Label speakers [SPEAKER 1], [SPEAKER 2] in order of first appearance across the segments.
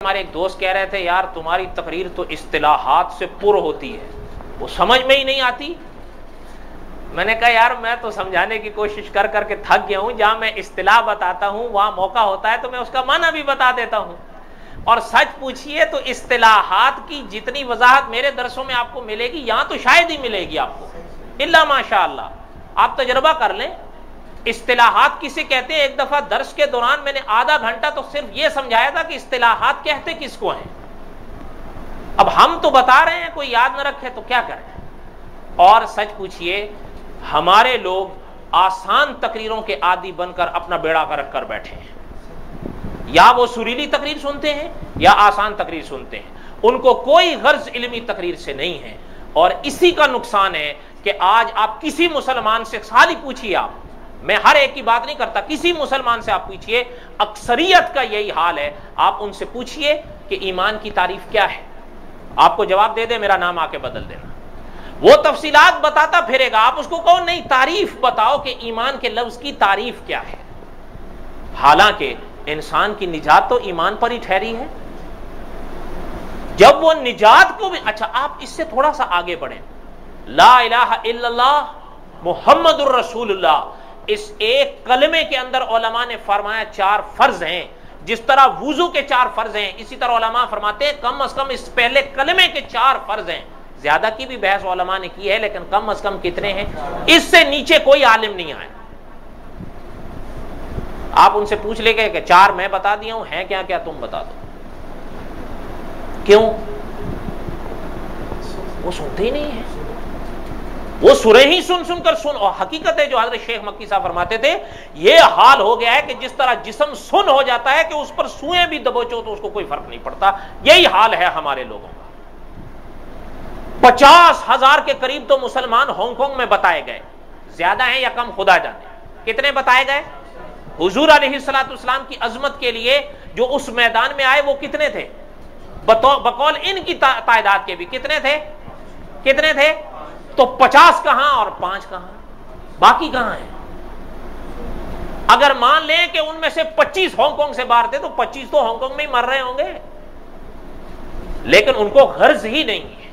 [SPEAKER 1] हमारे एक दोस्त कह रहे थे, यार तुम्हारी तकरीर तो इस्तिलाहात से पुर होती है, वो समझ में ही नहीं आती। मैंने कहा यार मैं तो समझाने की कोशिश कर करके थक गया हूं। जहां मैं इस्तिलाह बताता हूं वहां मौका होता है तो मैं उसका माना भी बता देता हूं। और सच पूछिए तो इस्तिलाहात की जितनी वजाहत मेरे दरसों में आपको मिलेगी यहां तो शायद ही मिलेगी आपको, इल्ला माशाअल्लाह। आप तजर्बा कर लें इस्तिलाहात किसे कहते हैं। एक दफा दर्स के दौरान मैंने आधा घंटा तो सिर्फ यह समझाया था कि इस्तिलाहात कहते किसको हैं। अब हम तो बता रहे हैं, कोई याद न रखे तो क्या करें। और सच पूछिए हमारे लोग आसान तकरीरों के आदी बनकर अपना बेड़ा कर कर बैठे हैं। या वो सुरीली तकरीर सुनते हैं या आसान तकरीर सुनते हैं, उनको कोई गर्ज इल्मी तकरीर से नहीं है। और इसी का नुकसान है कि आज आप किसी मुसलमान से खाली पूछिए, आप, मैं हर एक की बात नहीं करता, किसी मुसलमान से आप पूछिए, अक्सरियत का यही हाल है। आप उनसे पूछिए कि ईमान की तारीफ क्या है, आपको जवाब दे दे मेरा नाम आके बदल देना। वो तफसीलात बताता फिरेगा, आप उसको कहो नहीं तारीफ बताओ कि ईमान के लफ्ज की तारीफ क्या है। हालांकि इंसान की निजात तो ईमान पर ही ठहरी है। जब वो निजात को भी, अच्छा आप इससे थोड़ा सा आगे बढ़े, ला इलाहा इल्लल्लाह मुहम्मदुर रसूलुल्लाह, इस एक कलमे के अंदर उलमा ने फरमाया 4 फर्ज हैं। जिस तरह वुजू के 4 फर्ज हैं, इसी तरह उलमा फरमाते हैं कम अज कम इस पहले कलमे के 4 फर्ज हैं। ज्यादा की भी बहस उलमा ने की है, लेकिन कम अज कम कितने हैं, इससे नीचे कोई आलिम नहीं आया। आप उनसे पूछ लेंगे कि 4 मैं बता दिया हूं, है क्या क्या तुम बता दो। क्यों? वो सुनते ही नहीं है, वो सुरे ही सुन सुनकर सुन। और हकीकत है जो हजरत शेख मक्की साहब फरमाते थे, ये हाल हो गया है कि जिस तरह जिस्म सुन हो जाता है कि उस पर सुएं भी दबोचो तो उसको कोई फर्क नहीं पड़ता, यही हाल है हमारे लोगों का। 50,000 के करीब तो मुसलमान हांगकांग में बताए गए, ज्यादा हैं या कम खुदा जाने। कितने बताए गए? हुजूर अलैहिस्सलाम की अजमत के लिए जो उस मैदान में आए वो कितने थे? बकौल इनकी तादाद के भी कितने थे? कितने थे? तो 50 कहां और 5 कहां, बाकी कहां है? अगर मान लें कि उनमें से 25 हांगकांग से बाहर थे तो 25 तो हांगकांग में ही मर रहे होंगे, लेकिन उनको गर्ज ही नहीं है।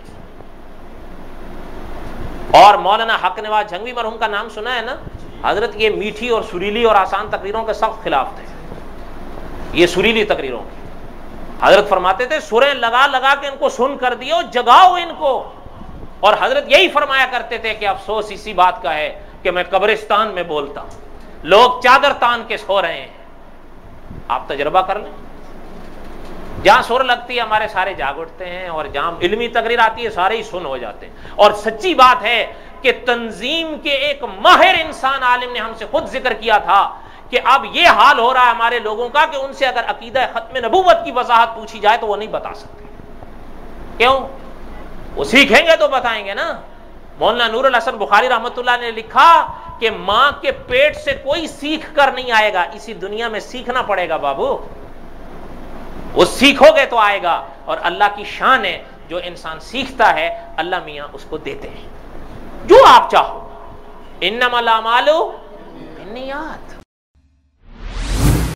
[SPEAKER 1] और मौलाना हक नवाज जंगवी मरहूम का नाम सुना है ना? हजरत ये मीठी और सुरीली और आसान तकरीरों के सख्त खिलाफ थे। ये सुरीली तकरीरों की हजरत फरमाते थे सुरें लगा लगा के इनको सुन कर दियो, जगाओ इनको। और हजरत यही फरमाया करते थे कि अफसोस इसी बात का है कि मैं कब्रिस्तान में बोलता हूं, लोग चादर तान के सो रहे हैं। आप तजर्बा कर लें, जहां सुर लगती है हमारे सारे जाग उठते हैं, और जहां इल्मी तकरीर आती है सारे ही सुन हो जाते हैं। और सच्ची बात है कि तंजीम के एक माहिर इंसान आलिम ने हमसे खुद जिक्र किया था कि अब यह हाल हो रहा है हमारे लोगों का कि उनसे अगर अकीदा खत्म नबूवत की वजाहत पूछी जाए तो वो नहीं बता सकते। क्यों? वो सीखेंगे तो बताएंगे ना। मौलाना नूरुल हसन बुखारी रहमतुल्लाह ने लिखा कि मां के पेट से कोई सीख कर नहीं आएगा, इसी दुनिया में सीखना पड़ेगा बाबू। वो सीखोगे तो आएगा। और अल्लाह की शान है, जो इंसान सीखता है अल्लाह मियां उसको देते हैं जो आप चाहो। इन्नमल अमालु बिन्नियात।